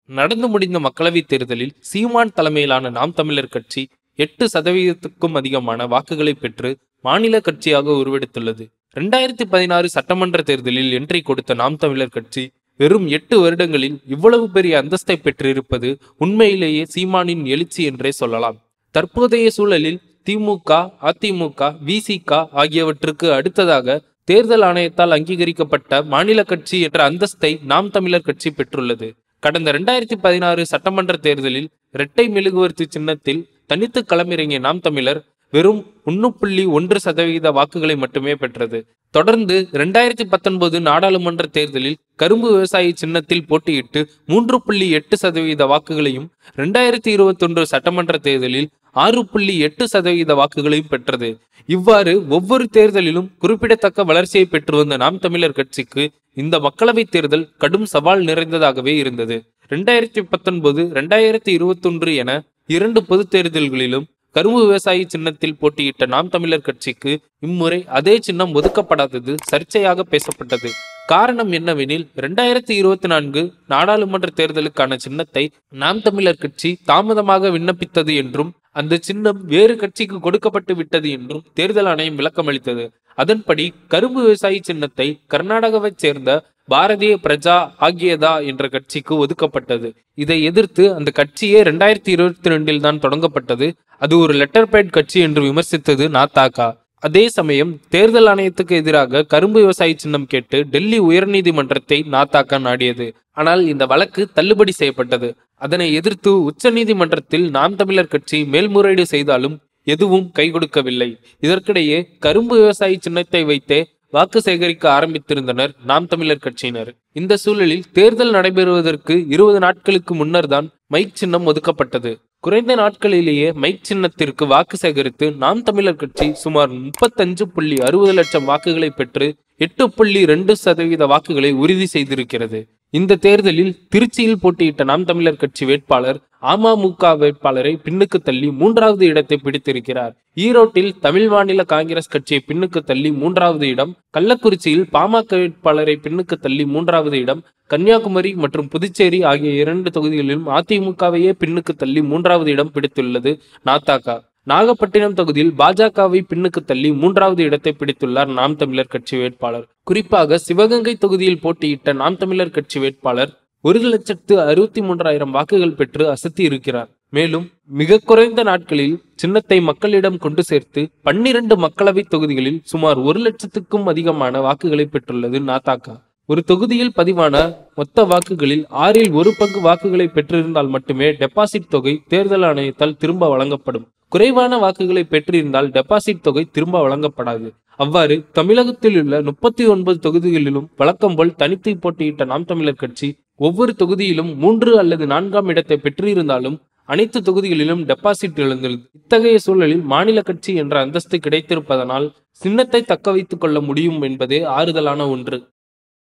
நடந்து முடிந்த மக்களவைத் தேர்தலில் சீமான் தலைமையிலான நாம் தமிழர் கட்சி 8% அதிகமான வாக்குகளை பெற்று மாநில கட்சியாக உருவெடுத்துள்ளது. 2016 சட்டமன்ற தேர்தலில் என்ட்ரி கொடுத்த நாம் தமிழர் கட்சி வெறும் 8 வருடங்களில் இவ்வளவு பெரிய அந்தஸ்தை பெற்றிருப்பது உண்மையிலேயே சீமானின் எழுச்சி என்றே சொல்லலாம். தற்போதைய சூழலில் திமுக, அதிமுக, விசிக ஆகியவற்றுக்கு அடுத்ததாக தேர்தல் ஆணையத்தால் அங்கீகரிக்கப்பட்ட மாநில கட்சி என்ற அந்தஸ்தை நாம் தமிழர் கட்சி பெற்றுள்ளது. கடந்த 2016 சட்டமன்ற தேர்தலில் இரட்டை மெழுகுவர்த்தி சின்னத்தில் தனித்து களமிறங்கிய நாம் தமிழர் வெறும் 1.1% வாக்குகளை மட்டுமே பெற்றது. தொடர்ந்து 2019 நாடாளுமன்ற தேர்தலில் கரும்பு விவசாயி சின்னத்தில் போட்டியிட்டு 3.8% வாக்குகளையும் 2021 சட்டமன்ற தேர்தலில் 6.8% வாக்குகளையும் பெற்றது. இவ்வாறு ஒவ்வொரு தேர்தலிலும் குறிப்பிடத்தக்க வளர்ச்சியை பெற்று வந்த நாம் தமிழர் கட்சிக்கு இந்த மக்களவைத் தேர்தல் கடும் சவால் நிறைந்ததாகவே இருந்தது. 2019, 2021 என 2 பொது தேர்தல்களிலும் கரும்பு விவசாயி சின்னத்தில் போட்டியிட்ட நாம் தமிழர் கட்சிக்கு இம்முறை அதே சின்னம் ஒதுக்கப்படாதது சர்ச்சையாக பேசப்பட்டது. காரணம் என்னவெனில் 2024 நாடாளுமன்ற தேர்தலுக்கான சின்னத்தை நாம் தமிழர் கட்சி தாமதமாக விண்ணப்பித்தது என்றும் அந்த சின்னம் வேறு கட்சிக்கு கொடுக்கப்பட்டு விட்டது என்றும் தேர்தல் ஆணையம் விளக்கமளித்தது. அதன்படி கரும்பு விவசாயி சின்னத்தை கர்நாடகாவைச் சேர்ந்த பாரதிய பிரஜா ஆகியதா என்ற கட்சிக்கு ஒதுக்கப்பட்டது. இதை எதிர்த்து அந்த கட்சியே 2022 தான் தொடங்கப்பட்டது. அது ஒரு லெட்டர் பேட் கட்சி என்று விமர்சித்தது நாதாக. அதே சமயம் தேர்தல் ஆணையத்துக்கு எதிராக கரும்பு விவசாயி சின்னம் கேட்டு டெல்லி உயர்நீதிமன்றத்தை நாதாக நாடியது. ஆனால் இந்த வழக்கு தள்ளுபடி செய்யப்பட்டது. அதனை எதிர்த்து உச்ச நீதிமன்றத்தில் நாம் தமிழர் கட்சி மேல்முறையீடு செய்தாலும் எதுவும் கை கொடுக்கவில்லை. இதற்கிடையே கரும்பு விவசாயி சின்னத்தை வைத்தே வாக்கு சேகரிக்க ஆரம்பித்திருந்தனர் நாம் தமிழர் கட்சியினர். இந்த சூழலில் தேர்தல் நடைபெறுவதற்கு 20 நாட்களுக்கு முன்னர் தான் மைக் சின்னம் ஒதுக்கப்பட்டது. குறைந்த நாட்களிலேயே மைக் சின்னத்திற்கு வாக்கு சேகரித்து நாம் தமிழர் கட்சி சுமார் 35.60 லட்சம் வாக்குகளை பெற்று 8.2% வாக்குகளை உறுதி செய்திருக்கிறது. இந்த தேர்தலில் திருச்சியில் போட்டியிட்ட நாம் தமிழர் கட்சி வேட்பாளர் அமமுக வேட்பாளரை பின்னுக்கு தள்ளி 3வது இடத்தை பிடித்திருக்கிறார். ஈரோட்டில் தமிழ் மாநில காங்கிரஸ் கட்சியை பின்னுக்கு தள்ளி 3வது இடம், கள்ளக்குறிச்சியில் பாமக வேட்பாளரை பின்னுக்கு தள்ளி 3வது இடம், கன்னியாகுமரி மற்றும் புதுச்சேரி ஆகிய 2 தொகுதிகளிலும் அதிமுகவையே பின்னுக்கு தள்ளி 3வது இடம் பிடித்துள்ளது நாதாக. நாகப்பட்டினம் தொகுதியில் பாஜகவை பின்னுக்கு தள்ளி 3வது இடத்தை பிடித்துள்ளார் நாம் தமிழர் கட்சி வேட்பாளர். குறிப்பாக சிவகங்கை தொகுதியில் போட்டியிட்ட நாம் தமிழர் கட்சி வேட்பாளர் 1,63,000 வாக்குகள் பெற்று அசத்தி இருக்கிறார். மேலும் மிக குறைந்த நாட்களில் சின்னத்தை மக்களிடம் கொண்டு சேர்த்து 12 மக்களவை தொகுதிகளில் சுமார் 1 லட்சத்துக்கும் அதிகமான வாக்குகளை பெற்றுள்ளது நாதாக. ஒரு தொகுதியில் பதிவான மொத்த வாக்குகளில் 1/6 பங்கு வாக்குகளை பெற்றிருந்தால் மட்டுமே டெபாசிட் தொகை தேர்தல் ஆணையத்தால் திரும்ப வழங்கப்படும். குறைவான வாக்குகளை பெற்றிருந்தால் டெபாசிட் தொகை திரும்ப வழங்கப்படாது. அவ்வாறு தமிழகத்தில் உள்ள 39 தொகுதிகளிலும் வழக்கம் போல் தனித்து போட்டியிட்ட நாம் தமிழர் கட்சி ஒவ்வொரு தொகுதியிலும் 3 அல்லது 4ஆம் இடத்தை பெற்றிருந்தாலும் அனைத்து தொகுதிகளிலும் டெபாசிட் இழந்துள்ளது. இத்தகைய சூழலில் மாநில கட்சி என்ற அந்தஸ்து கிடைத்திருப்பதனால் சின்னத்தை தக்க வைத்துக் கொள்ள முடியும் என்பதே ஆறுதலான ஒன்று.